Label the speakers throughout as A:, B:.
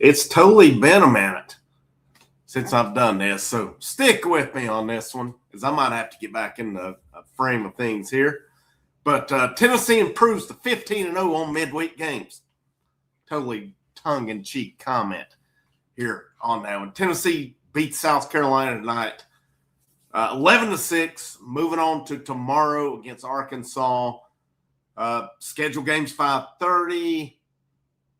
A: It's totally been a minute since I've done this, so stick with me on this one because I might have to get back in the frame of things here. But Tennessee improves to 15-0 on midweek games. Totally tongue-in-cheek comment here on that one. Tennessee beats South Carolina tonight, 11-6. Moving on to tomorrow against Arkansas. Schedule games 5:30.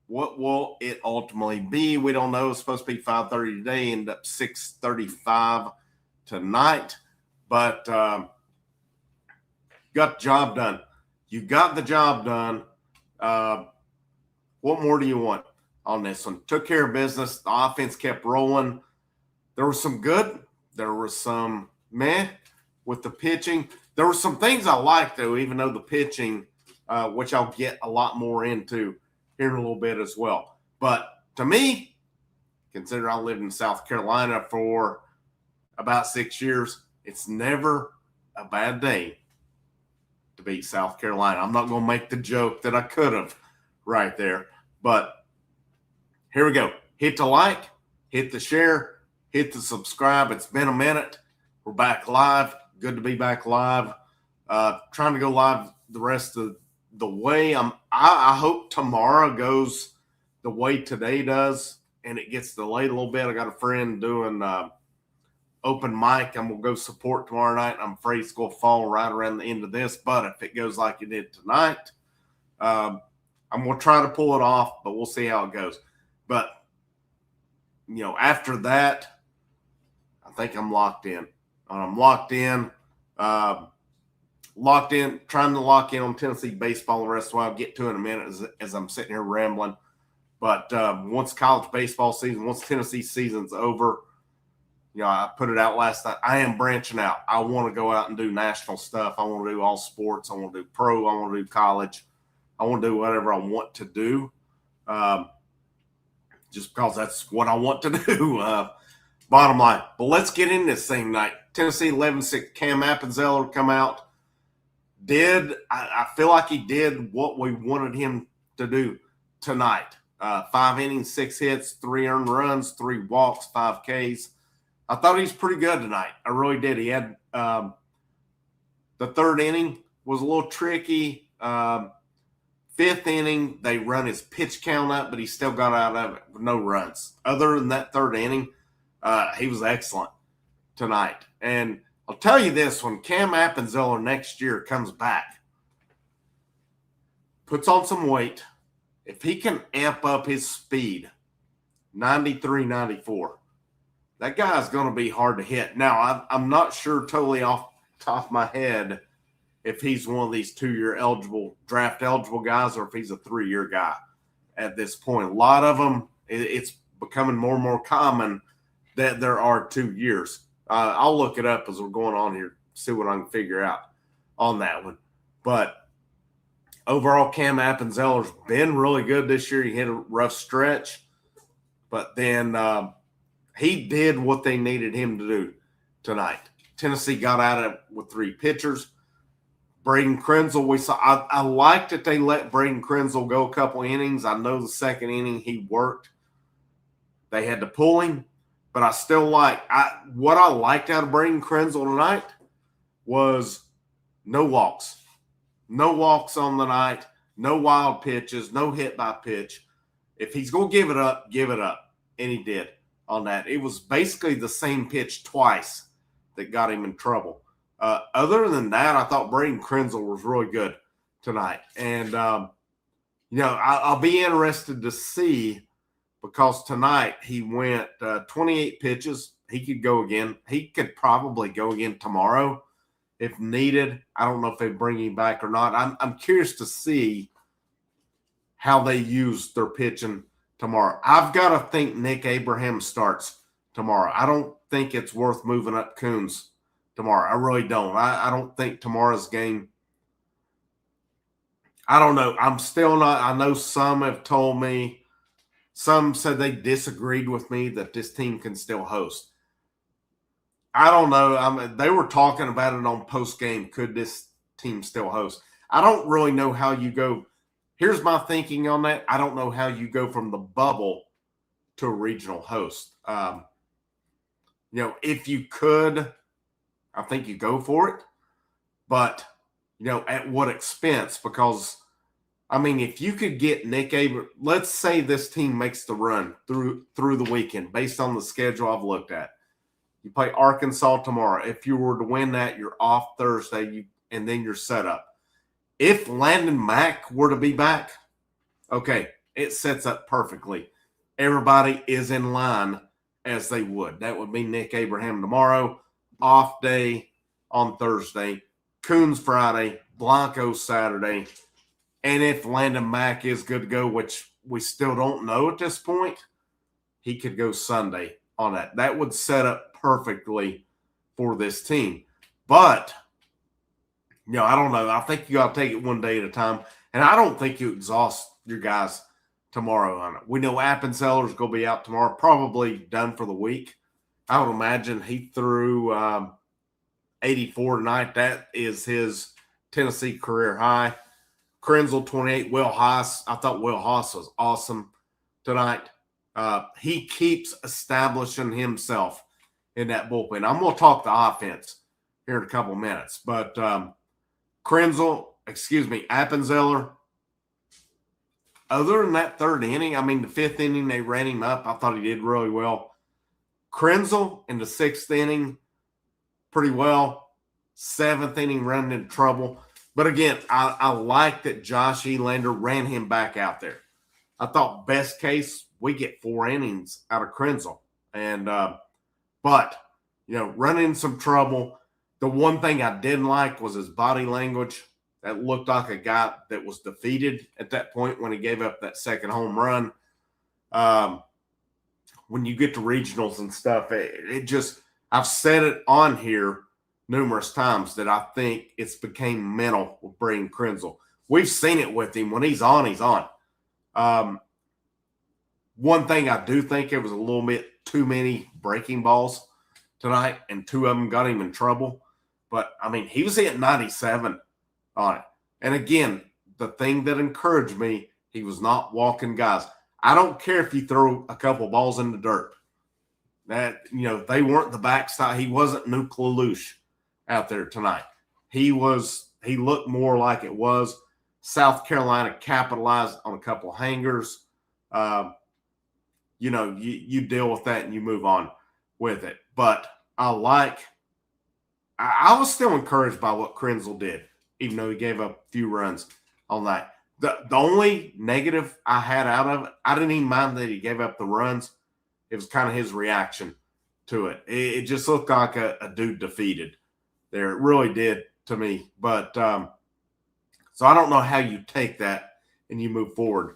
A: What will it ultimately be? We don't know. It's supposed to be 5:30 today. End up 6:35 tonight. But got the job done. You got the job done. What more do you want on this one? Took care of business. The offense kept rolling. There was some good. There was some meh with the pitching. There were some things I liked, though, even though the pitching, which I'll get a lot more into here in a little bit as well. But to me, consider I lived in South Carolina for about 6 years, it's never a bad day to beat South Carolina. I'm not going to make the joke that I could have right there. But here we go. Hit the like, hit the share, hit the subscribe. It's been a minute. We're back live. Good to be back live. Trying to go live the rest of the way. I hope tomorrow goes the way today does, and it gets delayed a little bit. I got a friend doing open mic. I'm going to go support tomorrow night. I'm afraid it's going to fall right around the end of this, but if it goes like it did tonight, I'm going to try to pull it off, but we'll see how it goes. But, after that, I think I'm locked in. I'm locked in. Trying to lock in on Tennessee baseball the rest of the while. I'll get to it in a minute as I'm sitting here rambling. But once college baseball season, once Tennessee season's over, I put it out last night. I am branching out. I want to go out and do national stuff. I want to do all sports. I want to do pro. I want to do college. I want to do whatever I want to do, just because that's what I want to do. Bottom line. But let's get in this thing tonight. Tennessee 11-6. Cam Appenzeller come out. I feel like he did what we wanted him to do tonight. 5 innings, 6 hits, 3 earned runs, 3 walks, 5 Ks. I thought he was pretty good tonight. I really did. He had the 3rd inning was a little tricky. 5th inning, they run his pitch count up, but he still got out of it with no runs. Other than that 3rd inning, he was excellent tonight. And I'll tell you this, when Cam Appenzeller next year comes back, puts on some weight, if he can amp up his speed, 93, 94, that guy's going to be hard to hit. Now, I'm not sure totally off the top of my head if he's one of these 2-year draft eligible guys, or if he's a 3-year guy at this point. A lot of them, it's becoming more and more common that there are 2 years. I'll look it up as we're going on here, see what I can figure out on that one. But overall, Cam Appenzeller's been really good this year. He hit a rough stretch, but then he did what they needed him to do tonight. Tennessee got out of it with 3 pitchers. Braden Krenzel, we saw. I like that they let Braden Krenzel go a couple innings. I know the 2nd inning he worked. They had to pull him. But I still what I liked out of Braden Krenzel tonight was no walks. No walks on the night, no wild pitches, no hit by pitch. If he's going to give it up, give it up. And he did on that. It was basically the same pitch twice that got him in trouble. Other than that, I thought Braden Krenzel was really good tonight. And, I'll be interested to see, because tonight he went 28 pitches. He could go again. He could probably go again tomorrow if needed. I don't know if they bring him back or not. I'm curious to see how they use their pitching tomorrow. I've got to think Nick Abraham starts tomorrow. I don't think it's worth moving up Coons tomorrow. I really don't. I don't think tomorrow's game. I don't know. I'm still not. I know some have told me. Some said they disagreed with me that this team can still host. I don't know. They were talking about it on Postgame. Could this team still host? I don't really know how you go. Here's my thinking on that. I don't know how you go from the bubble to a regional host. If you could, I think you go for it. But, at what expense? Because, if you could get Nick Abraham, let's say this team makes the run through the weekend based on the schedule I've looked at. You play Arkansas tomorrow. If you were to win that, you're off Thursday, and then you're set up. If Landon Mack were to be back, okay, it sets up perfectly. Everybody is in line as they would. That would be Nick Abraham tomorrow, off day on Thursday, Coons Friday, Blanco Saturday. And if Landon Mack is good to go, which we still don't know at this point, he could go Sunday on that. That would set up perfectly for this team. But I don't know. I think you got to take it one day at a time. And I don't think you exhaust your guys tomorrow on it. We know Appenzeller's going to be out tomorrow, probably done for the week. I would imagine he threw 84 tonight. That is his Tennessee career high. Krenzel, 28. Will Haas. I thought Will Haas was awesome tonight. He keeps establishing himself in that bullpen. I'm going to talk the offense here in a couple minutes. But Appenzeller, other than that third inning, the fifth inning, they ran him up. I thought he did really well. Krenzel in the sixth inning, pretty well. Seventh inning, running into trouble. But again, I like that Josh Elander ran him back out there. I thought best case, we get 4 innings out of Krenzel. And, running some trouble. The one thing I didn't like was his body language. That looked like a guy that was defeated at that point when he gave up that second home run. When you get to regionals and stuff, it just – I've said it on here numerous times that I think it's became mental with Braden Krenzel. We've seen it with him. When he's on, he's on. One thing I do think it was a little bit too many breaking balls tonight, and 2 of them got him in trouble. But, he was hitting 97 on it. And again, the thing that encouraged me, he was not walking guys. I don't care if you throw a couple balls in the dirt. That, they weren't the backstop. He wasn't Nuke Lelouch out there tonight. He looked more like it was. South Carolina capitalized on a couple of hangers. You deal with that and you move on with it. But I was still encouraged by what Krenzel did, even though he gave up a few runs on that. The only negative I had out of it, I didn't even mind that he gave up the runs. It was kind of his reaction to it. It just looked like a dude defeated there. It really did to me. But so I don't know how you take that and you move forward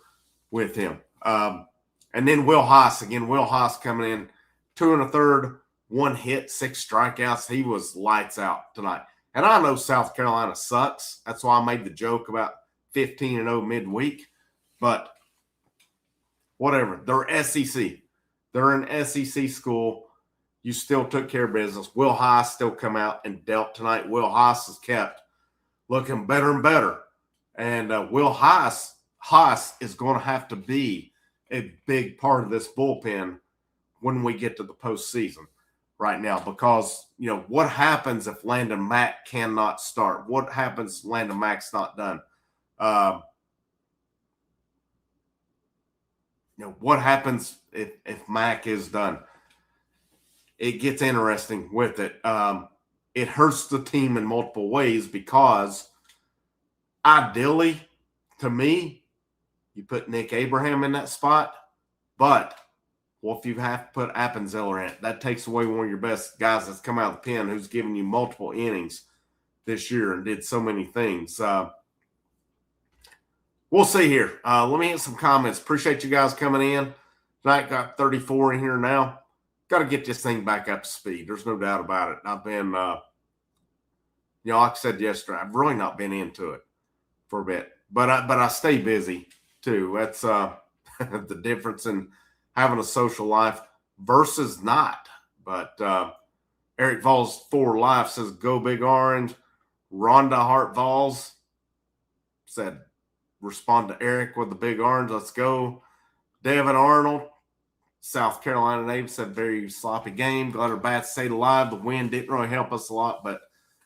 A: with him. And then Will Haas. Again, Will Haas coming in 2 1/3, 1 hit, 6 strikeouts. He was lights out tonight. And I know South Carolina sucks. That's why I made the joke about 15-0 midweek. But whatever. They're SEC. They're an SEC school. You still took care of business. Will Haas still come out and dealt tonight. Will Haas is kept looking better and better. And Will Haas is going to have to be a big part of this bullpen when we get to the postseason right now. Because, what happens if Landon Mack cannot start? What happens if Landon Mack's not done? What happens if Mack is done? It gets interesting with it. It hurts the team in multiple ways because ideally, to me, you put Nick Abraham in that spot. But if you have to put Appenzeller in it, that takes away one of your best guys that's come out of the pen who's given you multiple innings this year and did so many things. We'll see here. Let me hit some comments. Appreciate you guys coming in. Tonight got 34 in here now. Got to get this thing back up to speed. There's no doubt about it. I've been, like I said yesterday, I've really not been into it for a bit. But I stay busy too. That's the difference in having a social life versus not. But Eric Vols 4 Life says, go Big Orange. Rhonda Hart Vols said, respond to Eric with the Big Orange. Let's go. Devin Arnold South Carolina native said very sloppy game. Glad our bats stayed alive. The win didn't really help us a lot, but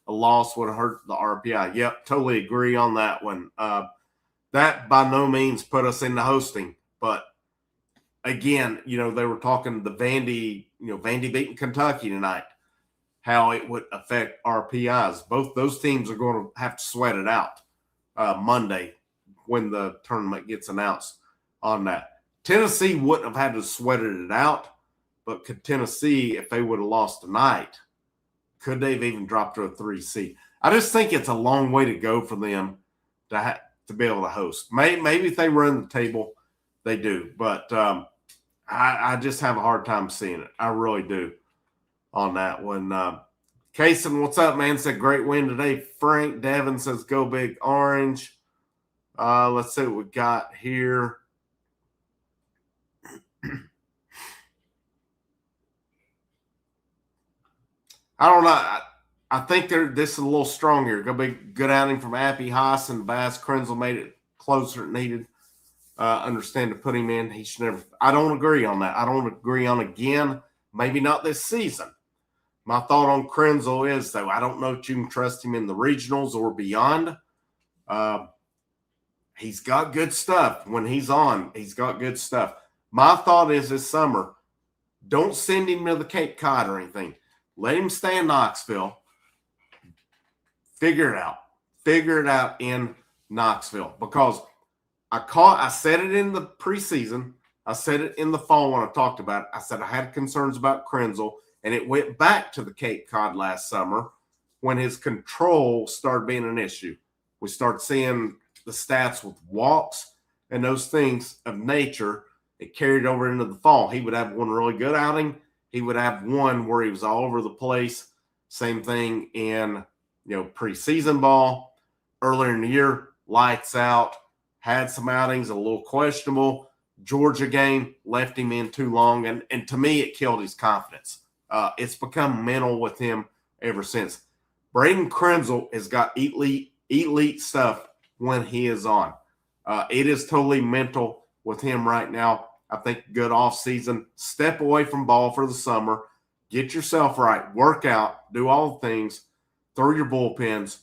A: a loss would have hurt the RPI. Yep, totally agree on that one. That by no means put us into hosting, but again, they were talking the Vandy beating Kentucky tonight, how it would affect RPIs. Both those teams are going to have to sweat it out Monday when the tournament gets announced on that. Tennessee wouldn't have had to sweat it out, but could Tennessee, if they would have lost tonight, could they have even dropped to a 3 seed? I just think it's a long way to go for them to be able to host. Maybe if they run the table, they do. But I just have a hard time seeing it. I really do on that one. Kaysen, what's up, man? Said great win today. Frank Devin says go big orange. Let's see what we got here. I don't know. I think this is a little stronger. Going to be good outing from Appy, Haas, and Bass. Krenzel made it closer than needed. Understand to put him in. He should never. I don't agree on that. I don't agree on again. Maybe not this season. My thought on Krenzel is, though, I don't know if you can trust him in the regionals or beyond. He's got good stuff. When he's on, he's got good stuff. My thought is this summer, don't send him to the Cape Cod or anything. Let him stay in Knoxville. Figure it out. Figure it out in Knoxville. Because I said it in the preseason. I said it in the fall when I talked about it. I said I had concerns about Krenzel, and it went back to the Cape Cod last summer when his control started being an issue. We started seeing the stats with walks and those things of nature. It carried over into the fall. He would have one really good outing. He would have one where he was all over the place. Same thing in preseason ball. Earlier in the year, lights out. Had some outings, a little questionable. Georgia game left him in too long, and to me, it killed his confidence. It's become mental with him ever since. Braden Krenzel has got elite stuff when he is on. It is totally mental with him right now. I think good off season. Step away from ball for the summer. Get yourself right. Work out. Do all the things. Throw your bullpens.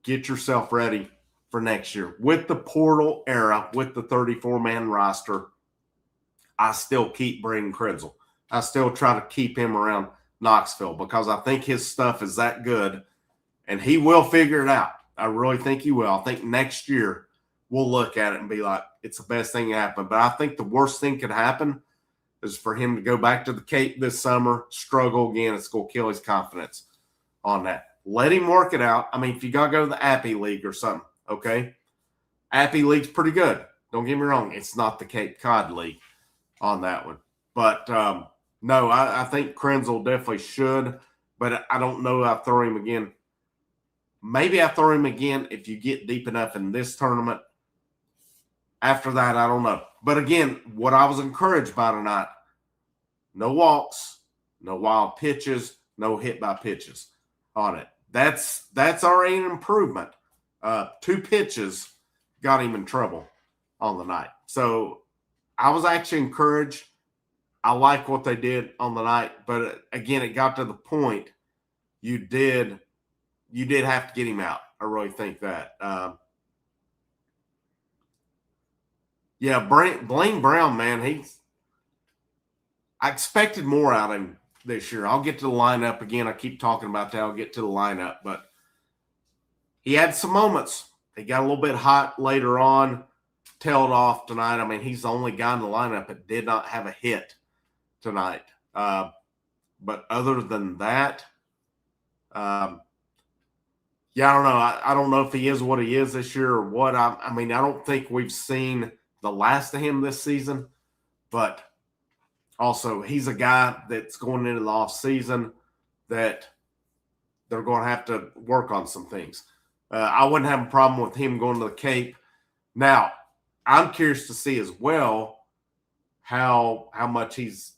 A: Get yourself ready for next year. With the portal era, with the 34-man roster, I still keep Braden Krenzel. I still try to keep him around Knoxville because I think his stuff is that good, and he will figure it out. I really think he will. I think next year we'll look at it and be like, it's the best thing that happened. But I think the worst thing could happen is for him to go back to the Cape this summer, struggle again. It's going to kill his confidence on that. Let him work it out. I mean, if you got to go to the Appy League or something, okay? Appy League's pretty good. Don't get me wrong. It's not the Cape Cod League on that one. But, no, I think Krenzel definitely should. But I don't know if I throw him again. Maybe I throw him again if you get deep enough in this tournament. After that, I don't know. But again, what I was encouraged by tonight, no walks, no wild pitches, no hit by pitches on it. That's already an improvement. 2 pitches got him in trouble on the night. So I was actually encouraged. I like what they did on the night. But again, it got to the point you did have to get him out. I really think that. Yeah, Blaine Brown, man, I expected more out of him this year. I'll get to the lineup again. I keep talking about that. I'll get to the lineup. But he had some moments. He got a little bit hot later on, tailed off tonight. I mean, he's the only guy in the lineup that did not have a hit tonight. But other than that, yeah, I don't know. I don't know if he is what he is this year or what. I mean, I don't think we've seen the last of him this season. But also, he's a guy that's going into the offseason that they're going to have to work on some things. I wouldn't have a problem with him going to the Cape. Now, I'm curious to see as well how much he's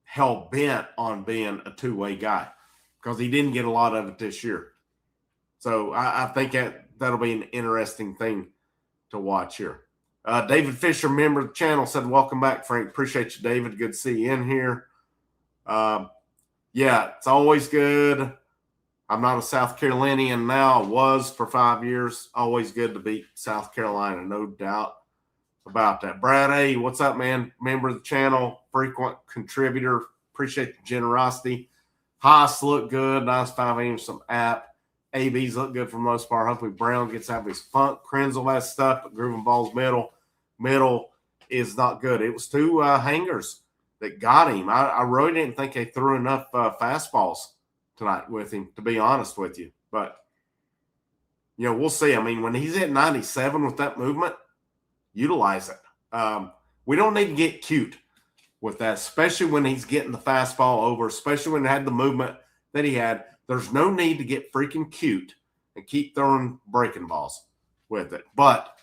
A: hell-bent on being a two-way guy because he didn't get a lot of it this year. So I think that'll be an interesting thing to watch here. David Fisher, member of the channel, said, welcome back, Frank. Appreciate you, David. Good to see you in here. Yeah, it's always good. I'm not a South Carolinian now. I was for 5 years. Always good to beat South Carolina, no doubt about that. Brad A., what's up, man? Member of the channel, frequent contributor. Appreciate the generosity. Haas look good. Nice 5 inch, some app. ABs look good for the most part. Hopefully Brown gets out of his funk. Krenzel has stuff, but Groovin' Ball's middle is not good. It was 2 hangers that got him. I really didn't think they threw enough fastballs tonight with him, to be honest with you. But, we'll see. I mean, when he's at 97 with that movement, utilize it. We don't need to get cute with that, especially when he's getting the fastball over, especially when he had the movement that he had. There's no need to get freaking cute and keep throwing breaking balls with it. But,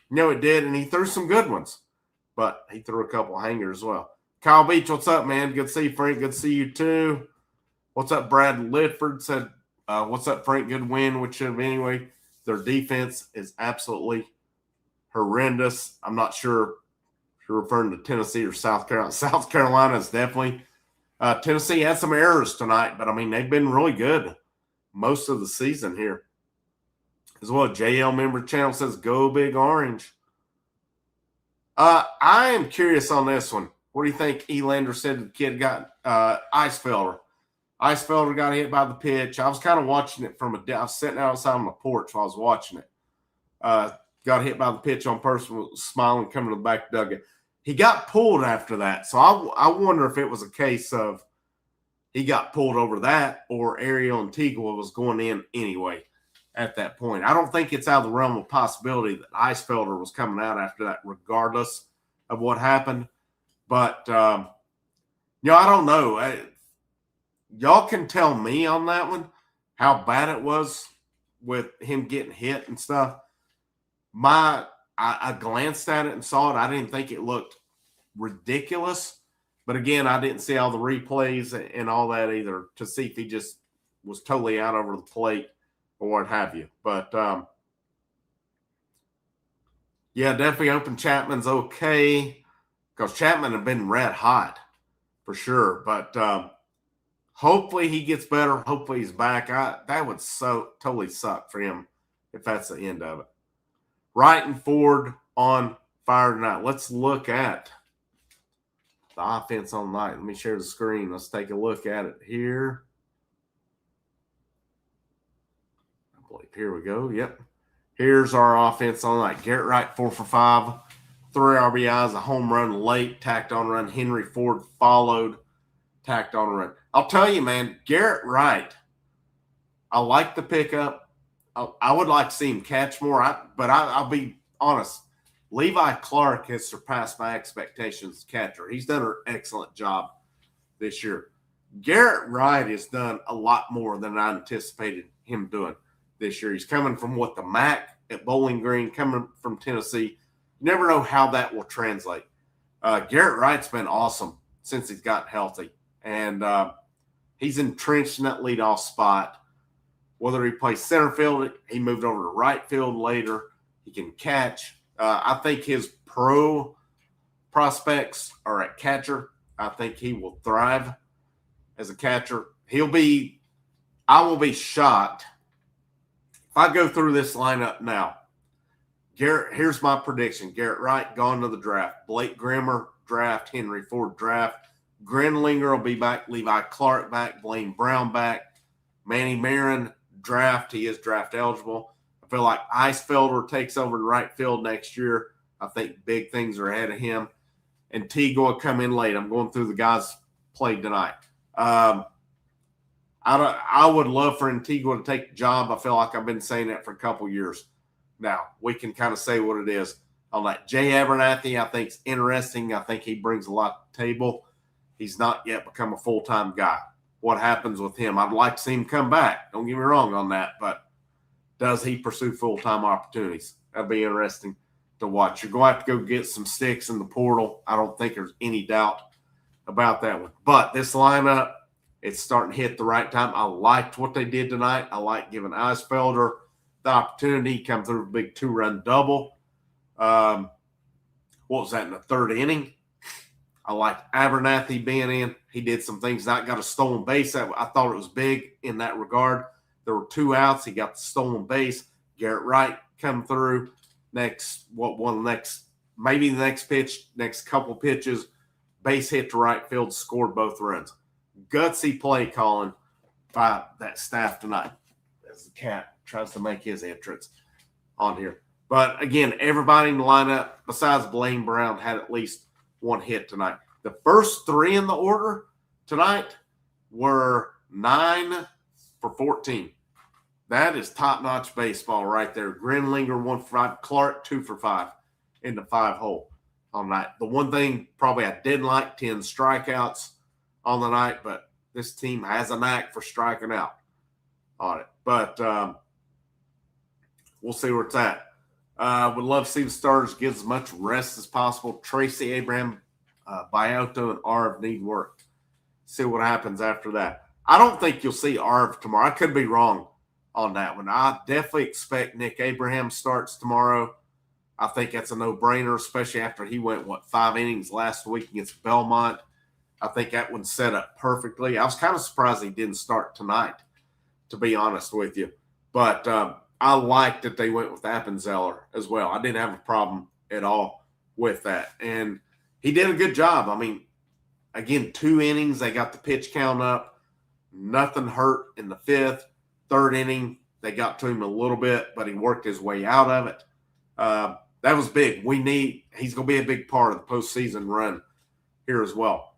A: it did, and he threw some good ones. But he threw a couple hangers as well. Kyle Beach, what's up, man? Good to see you, Frank. Good to see you, too. What's up, Brad Lidford said, what's up, Frank? Good win, which should have anyway. Their defense is absolutely horrendous. I'm not sure if you're referring to Tennessee or South Carolina. South Carolina is definitely Tennessee had some errors tonight, but, I mean, they've been really good most of the season here. As well, JL member channel says, go Big Orange. I am curious on this one. What do you think Elander said the kid got Icefelder? Icefelder got hit by the pitch. I was kind of watching it I was sitting outside on the porch while I was watching it. Got hit by the pitch on purpose, was smiling, coming to the back dugout. He got pulled after that. So I wonder if it was a case of he got pulled over that or Ariel Antigua was going in anyway at that point. I don't think it's out of the realm of possibility that Icefelder was coming out after that regardless of what happened. But, I don't know. Y'all can tell me on that one how bad it was with him getting hit and stuff. I glanced at it and saw it. I didn't think it looked ridiculous. But again, I didn't see all the replays and all that either to see if he just was totally out over the plate or what have you. But, definitely hoping Chapman's okay because Chapman had been red hot for sure. But hopefully he gets better. Hopefully he's back. That would totally suck for him if that's the end of it. Wright and Ford on fire tonight. Let's look at the offense on night. Let me share the screen. Let's take a look at it here. I believe here we go. Yep. Here's our offense on night. Garrett Wright, 4 for 5. 3 RBIs, a home run late, tacked on run. Henry Ford followed, tacked on run. I'll tell you, man, Garrett Wright, I like the pickup. I would like to see him catch more, but I'll be honest. Levi Clark has surpassed my expectations as catcher. He's done an excellent job this year. Garrett Wright has done a lot more than I anticipated him doing this year. He's coming from the MAC at Bowling Green, coming from Tennessee. You never know how that will translate. Garrett Wright's been awesome since he's gotten healthy, and he's entrenched in that leadoff spot. Whether he plays center field, he moved over to right field later. He can catch. I think his pro prospects are at catcher. I think he will thrive as a catcher. I will be shocked if I go through this lineup now. Here's my prediction. Garrett Wright gone to the draft. Blake Grimmer draft. Henry Ford draft. Grenlinger will be back. Levi Clark back. Blaine Brown back. Manny Marin draft. He is draft eligible. I feel like Icefelder takes over the right field next year. I think big things are ahead of him. And Antigua come in late. I'm going through the guys played tonight. I would love for Antigua to take the job. I feel like I've been saying that for a couple years now. We can kind of say what it is on that. Jay Abernathy, I think, is interesting. I think he brings a lot to the table. He's not yet become a full-time guy. What happens with him? I'd like to see him come back. Don't get me wrong on that, but does he pursue full-time opportunities? That'd be interesting to watch. You're going to have to go get some sticks in the portal. I don't think there's any doubt about that one. But this lineup, it's starting to hit the right time. I liked what they did tonight. I like giving Icefelder the opportunity to come through a big 2-run double. what was that, in the third inning? I liked Abernathy being in. He did some things. Not got a stolen base. I thought it was big in that regard. There were 2 outs. He got the stolen base. Garrett Wright come through. Maybe the next pitch, next couple pitches, base hit to right field, scored both runs. Gutsy play calling by that staff tonight as the cat tries to make his entrance on here. But again, everybody in the lineup besides Blaine Brown had at least 1 hit tonight. The first 3 in the order tonight were 9 for 14. That is top-notch baseball right there. Grinlinger 1 for 5. Clark 2 for 5 in the 5-hole on night. The one thing probably I didn't like, 10 strikeouts on the night, but this team has a knack for striking out on it. But we'll see where it's at. Would love to see the starters get as much rest as possible. Tracy, Abraham, Biotto, and Arv need work. See what happens after that. I don't think you'll see Arv tomorrow. I could be wrong on that one. I definitely expect Nick Abraham starts tomorrow. I think that's a no-brainer, especially after he went, 5 innings last week against Belmont. I think that one's set up perfectly. I was kind of surprised he didn't start tonight, to be honest with you. But I like that they went with Appenzeller as well. I didn't have a problem at all with that. And he did a good job. I mean, again, 2 innings. They got the pitch count up. Nothing hurt in the 5th. 3rd inning, they got to him a little bit, but he worked his way out of it. That was big. He's going to be a big part of the postseason run here as well.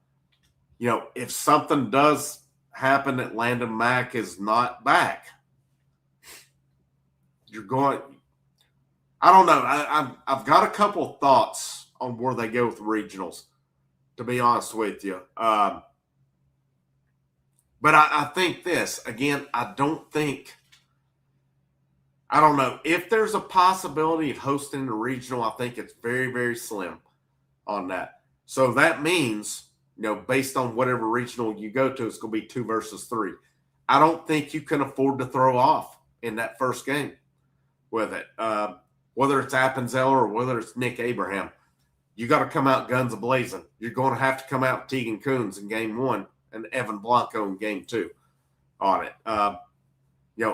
A: You know, if something does happen that Landon Mack is not back, I don't know. I've got a couple thoughts on where they go with the regionals, to be honest with you. But I think this, again, I don't know. If there's a possibility of hosting the regional, I think it's very, very slim on that. So that means, based on whatever regional you go to, it's going to be 2 versus 3. I don't think you can afford to throw off in that first game with it. Whether it's Appenzeller or whether it's Nick Abraham, you got to come out guns a-blazing. You're going to have to come out Tegan Coons in game 1 and Evan Blanco in game 2 on it.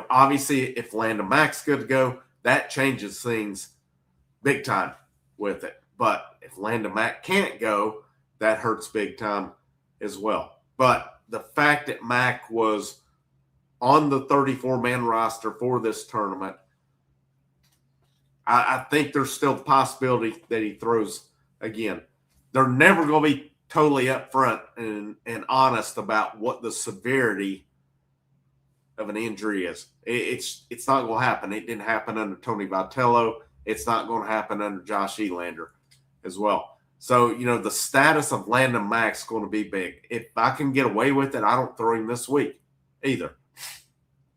A: Obviously, if Landon Mack's good to go, that changes things big time with it. But if Landon Mack can't go, that hurts big time as well. But the fact that Mack was on the 34-man roster for this tournament, I think there's still the possibility that he throws again. They're never going to be totally upfront and honest about what the severity of an injury is. It's not going to happen. It didn't happen under Tony Vitello. It's not going to happen under Josh Elander as well. So, the status of Landon Mack's going to be big. If I can get away with it, I don't throw him this week either.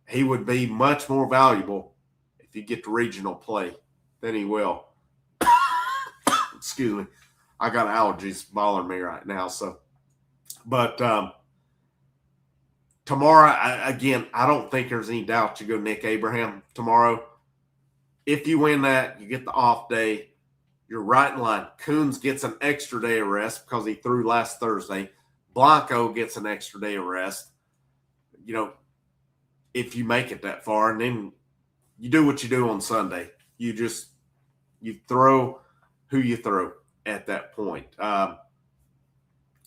A: He would be much more valuable if you get to regional play than he will. Excuse me. I got allergies bothering me right now. But tomorrow, I don't think there's any doubt you go Nick Abraham tomorrow. If you win that, you get the off day. You're right in line. Coons gets an extra day of rest because he threw last Thursday. Blanco gets an extra day of rest. If you make it that far, and then you do what you do on Sunday. You throw who you throw at that point. And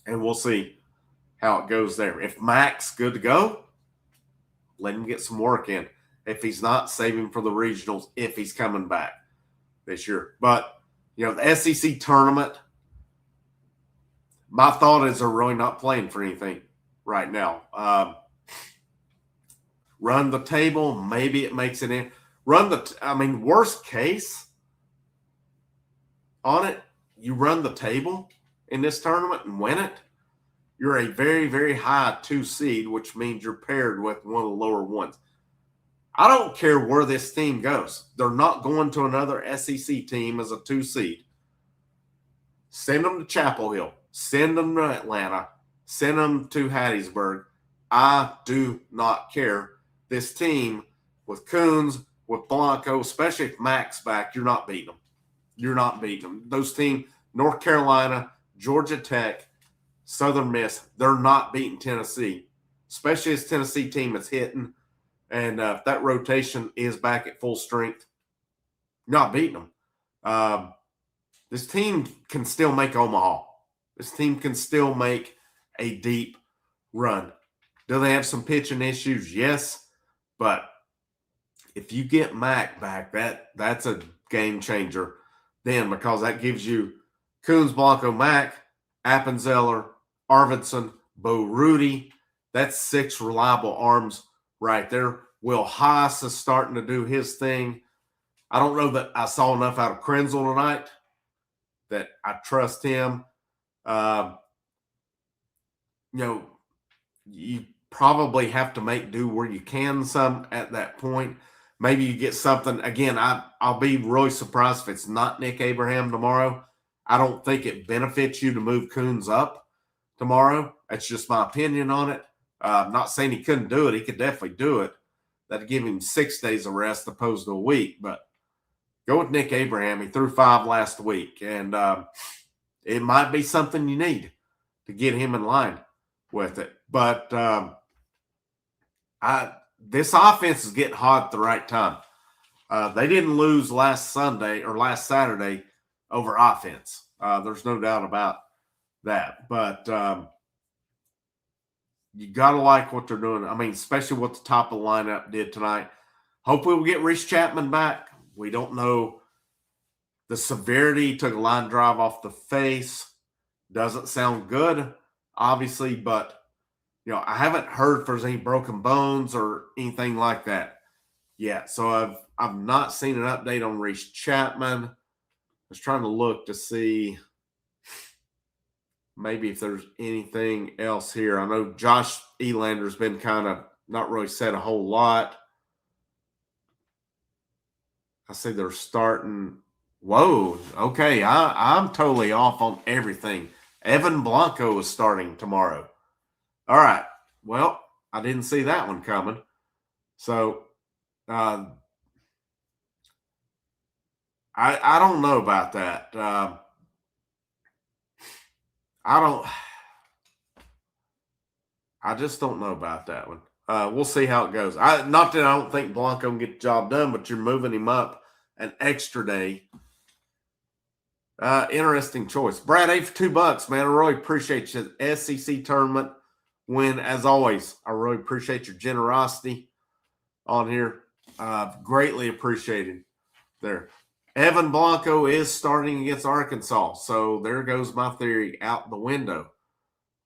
A: we'll see how it goes there. If Mack's good to go, let him get some work in. If he's not, save him for the regionals if he's coming back this year. But, the SEC tournament, my thought is they're really not playing for anything right now. Run the table, maybe it makes it in. Worst case on it, you run the table in this tournament and win it, you're a very, very high 2 seed, which means you're paired with one of the lower ones. I don't care where this team goes. They're not going to another SEC team as a 2 seed. Send them to Chapel Hill. Send them to Atlanta. Send them to Hattiesburg. I do not care. This team with Coons, with Blanco, especially if Mack's back, you're not beating them. You're not beating them. North Carolina, Georgia Tech, Southern Miss, they're not beating Tennessee, especially as Tennessee team is hitting. And if that rotation is back at full strength, not beating them. This team can still make Omaha. This team can still make a deep run. Do they have some pitching issues? Yes. But if you get Mack back, that's a game changer then, because that gives you Coons, Blanco, Mack, Appenzeller, Arvidsson, Bo Rudy. That's 6 reliable arms right there. Will Haas is starting to do his thing. I don't know that I saw enough out of Krenzel tonight that I trust him. You probably have to make do where you can some at that point. Maybe you get something. Again, I'll be really surprised if it's not Nick Abraham tomorrow. I don't think it benefits you to move Coons up tomorrow. That's just my opinion on it. I'm not saying he couldn't do it. He could definitely do it. That'd give him 6 days of rest opposed to a week. But go with Nick Abraham. He threw 5 last week. And it might be something you need to get him in line with it. But this offense is getting hot at the right time. They didn't lose last Saturday over offense. There's no doubt about that. But you got to like what they're doing. I mean, especially what the top of the lineup did tonight. Hopefully we'll get Reese Chapman back. We don't know the severity. He took a line drive off the face. Doesn't sound good, obviously, but I haven't heard if there's any broken bones or anything like that yet. So I've not seen an update on Reese Chapman. I was trying to look to see maybe if there's anything else here. I know Josh Elander's been kind of not really said a whole lot. I see they're starting. Whoa, okay. I'm totally off on everything. Evan Blanco is starting tomorrow. All right. Well, I didn't see that one coming. So I don't know about that. I just don't know about that one. We'll see how it goes. Not that I don't think Blanco can get the job done, but you're moving him up an extra day. Interesting choice. Brad, 8 for $2, man. I really appreciate you. SEC tournament win, as always. I really appreciate your generosity on here. Greatly appreciated there. Evan Blanco is starting against Arkansas, so there goes my theory out the window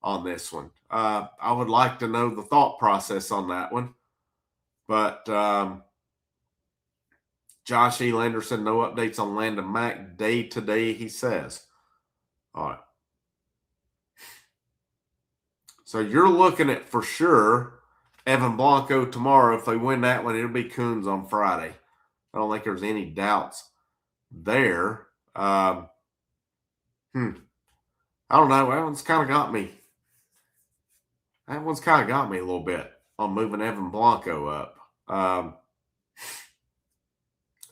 A: on this one. I would like to know the thought process on that one. But Josh Elander said no updates on Landon Mack day to day, he says. All right. So you're looking at for sure Evan Blanco tomorrow. If they win that one, it'll be Coons on Friday. I don't think there's any doubts there. I don't know. That one's kind of got me. That one's kind of got me a little bit on moving Evan Blanco up.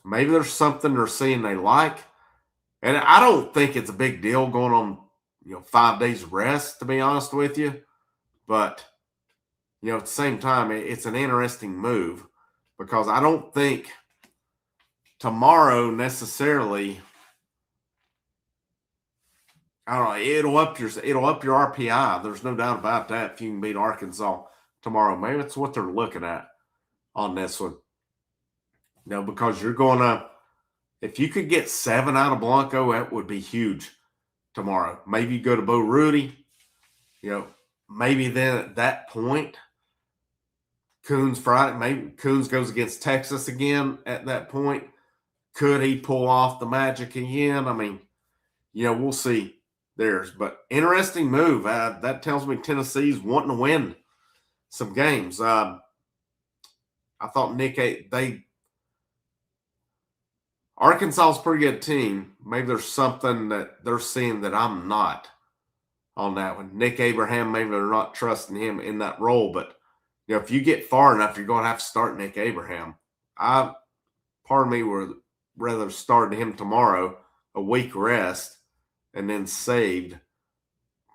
A: Maybe there's something they're seeing they like. And I don't think it's a big deal going on, 5 days rest, to be honest with you. But, at the same time, it's an interesting move because I don't think tomorrow necessarily, I don't know, it'll up your RPI. There's no doubt about that if you can beat Arkansas tomorrow. Maybe that's what they're looking at on this one. Because you're going to, if you could get 7 out of Blanco, that would be huge tomorrow. Maybe you go to Bo Rudy, maybe then at that point, Coons Friday, maybe Coons goes against Texas again at that point. Could he pull off the magic again? I mean, we'll see theirs. But interesting move. That tells me Tennessee's wanting to win some games. I thought Arkansas is a pretty good team. Maybe there's something that they're seeing that I'm not on that one. Nick Abraham, maybe they're not trusting him in that role. But, if you get far enough, you're going to have to start Nick Abraham. Part of me would rather start him tomorrow, a week rest, and then saved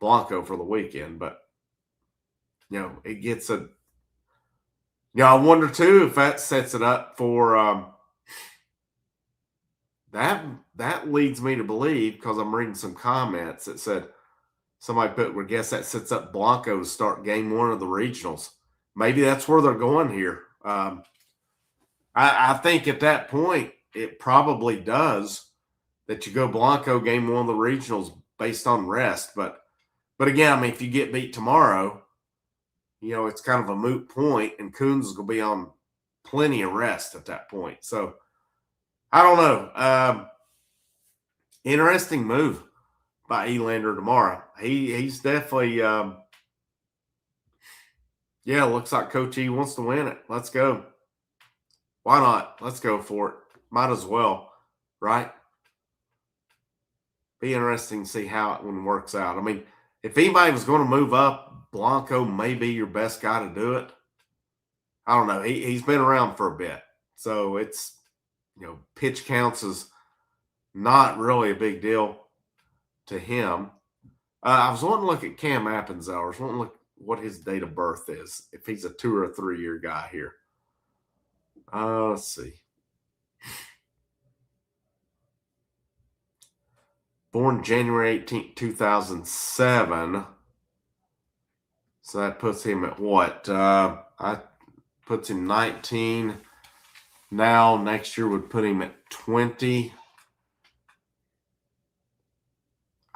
A: Blanco for the weekend. But, it gets a – I wonder, too, if that sets it up for that leads me to believe, because I'm reading some comments that said somebody put, well, guess that sets up Blanco to start game 1 of the regionals. Maybe that's where they're going here. I think at that point it probably does that you go Blanco game 1 of the regionals based on rest. But again, I mean, if you get beat tomorrow, it's kind of a moot point, and Coons is going to be on plenty of rest at that point. So I don't know. Interesting move by Elander tomorrow. He's definitely looks like Coach E wants to win it. Let's go. Why not? Let's go for it. Might as well, right? Be interesting to see how it works out. I mean, if anybody was going to move up, Blanco may be your best guy to do it. I don't know. He's been around for a bit. So it's, pitch counts is not really a big deal to him. I was wanting to look at Cam Appenzeller. I was wanting to look what his date of birth is, if he's a 2 or a 3 year guy here. Let's see. Born January 18th, 2007. So that puts him at what? Puts him 19. Now, next year would put him at 20.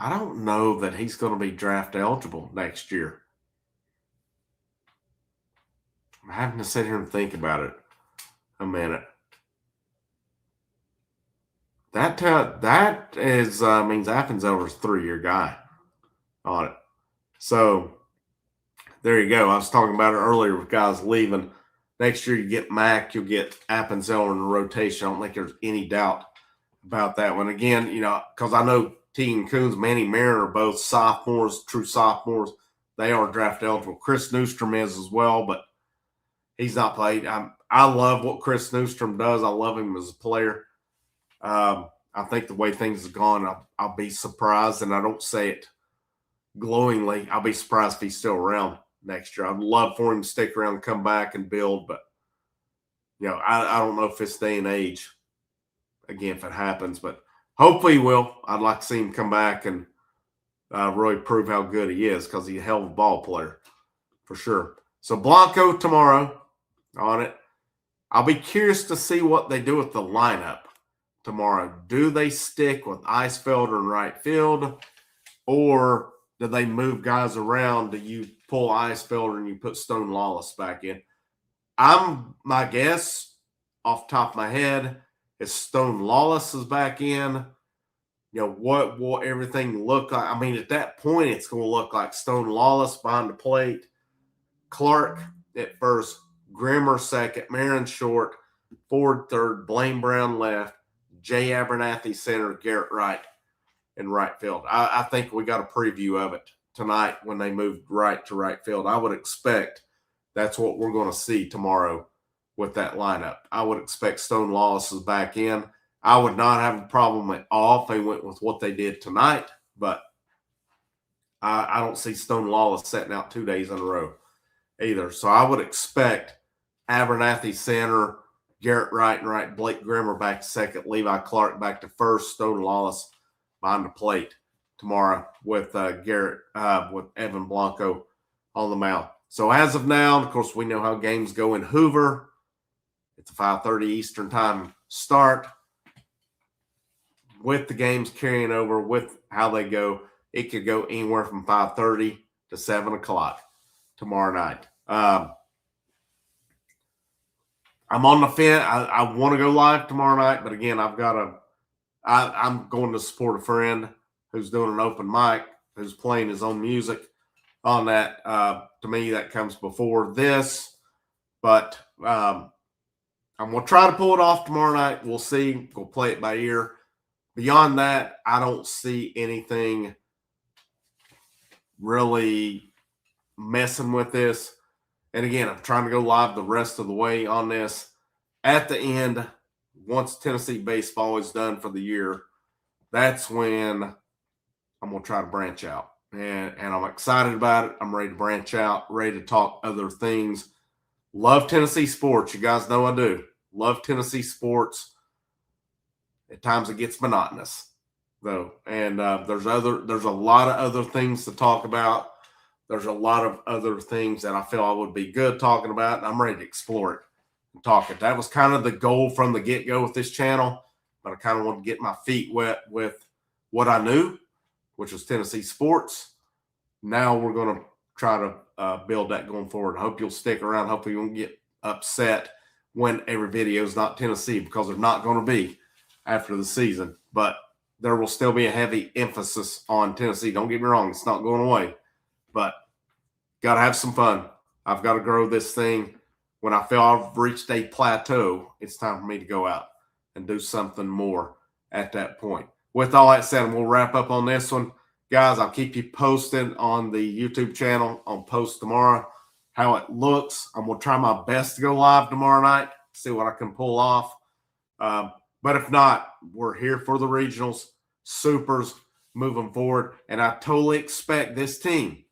A: I don't know that he's going to be draft eligible next year. I'm having to sit here and think about it a minute. That is means Appenzeller's a 3 year guy on it. So there you go. I was talking about it earlier with guys leaving. Next year you get Mack, you'll get Appenzeller in the rotation. I don't think there's any doubt about that one. Again, because I know Tegan Coons, Manny Marin are both sophomores, true sophomores. They are draft eligible. Chris Newstrom is as well, but he's not played. I love what Chris Newstrom does. I love him as a player. I think the way things have gone, I'll be surprised, and I don't say it glowingly. I'll be surprised if he's still around next year. I'd love for him to stick around and come back and build, but I don't know if it's day and age, again, if it happens, but hopefully he will. I'd like to see him come back and really prove how good he is, because he's a hell of a ball player for sure. So Blanco tomorrow on it. I'll be curious to see what they do with the lineup tomorrow. Do they stick with Icefelder in right field, or do they move guys around? Do you pull Icefelder and you put Stone Lawless back in? My guess off the top of my head is Stone Lawless is back in. What will everything look like? I mean, at that point, it's going to look like Stone Lawless behind the plate, Clark at first, Grimmer second, Marin short, Ford third, Blaine Brown left, Jay Abernathy center, Garrett Wright in right field. I think we got a preview of it tonight when they moved right to right field. I would expect that's what we're going to see tomorrow with that lineup. I would expect Stone Lawless is back in. I would not have a problem at all if they went with what they did tonight, but I don't see Stone Lawless setting out 2 days in a row either. So I would expect Abernathy center, Garrett Wright and right, Blake Grimmer back to second, Levi Clark back to first, Stone Lawless behind the plate tomorrow with with Evan Blanco on the mound. So as of now, of course, we know how games go in Hoover. It's a 5:30 Eastern time start. With the games carrying over, with how they go, it could go anywhere from 5:30 to 7 o'clock tomorrow night. I'm on the fence. I want to go live tomorrow night, but again, I'm going to support a friend who's doing an open mic, who's playing his own music on that. To me, that comes before this, but I'm going to try to pull it off tomorrow night. We'll see. We'll play it by ear. Beyond that, I don't see anything really messing with this. And again, I'm trying to go live the rest of the way on this. At the end, once Tennessee baseball is done for the year, that's when I'm going to try to branch out. And I'm excited about it. I'm ready to branch out, ready to talk other things. Love Tennessee sports. You guys know I do. Love Tennessee sports. At times it gets monotonous, though. And there's a lot of other things to talk about. There's a lot of other things that I feel I would be good talking about, and I'm ready to explore it and talk it. That was kind of the goal from the get-go with this channel, but I kind of wanted to get my feet wet with what I knew, which was Tennessee sports. Now we're going to try to build that going forward. I hope you'll stick around. Hopefully you won't get upset when every video is not Tennessee, because they're not going to be after the season. But there will still be a heavy emphasis on Tennessee. Don't get me wrong. It's not going away. But got to have some fun. I've got to grow this thing. When I feel I've reached a plateau, it's time for me to go out and do something more at that point. With all that said, we'll wrap up on this one. Guys, I'll keep you posted on the YouTube channel on Post tomorrow, how it looks. I'm going to try my best to go live tomorrow night, see what I can pull off. But if not, we're here for the regionals, supers, moving forward. And I totally expect this team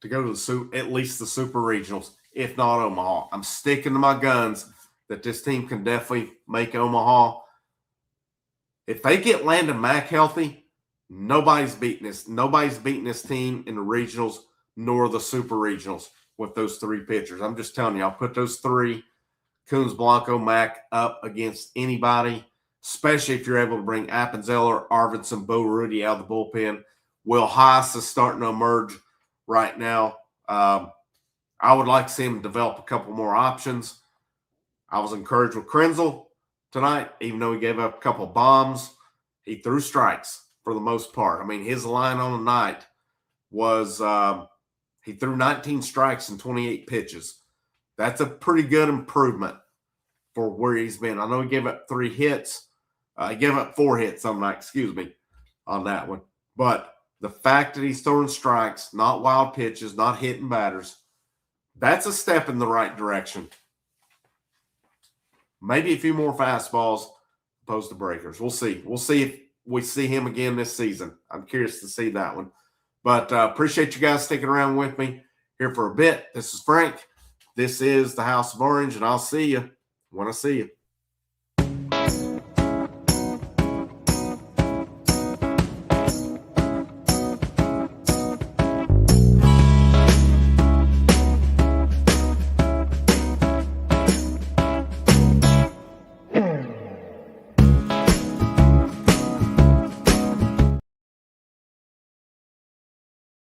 A: to go to at least the super regionals, if not Omaha. I'm sticking to my guns that this team can definitely make Omaha. If they get Landon Mack healthy, nobody's beating this team in the regionals nor the super regionals with those three pitchers. I'm just telling you, I'll put those three, Coons, Blanco, Mack, up against anybody, especially if you're able to bring Appenzeller, Arvidsson, Bo Rudy out of the bullpen. Will Haas is starting to emerge right now. I would like to see him develop a couple more options. I was encouraged with Krenzel tonight, even though he gave up a couple bombs. He threw strikes for the most part. I mean, his line on the night was he threw 19 strikes and 28 pitches. That's a pretty good improvement for where he's been. I know he gave up 3 hits. He gave up 4 hits on that one. But the fact that he's throwing strikes, not wild pitches, not hitting batters, that's a step in the right direction. Maybe a few more fastballs opposed to breakers. We'll see. We'll see if we see him again this season. I'm curious to see that one. But appreciate you guys sticking around with me here for a bit. This is Frank. This is the House of Orange, and I'll see you when I see you.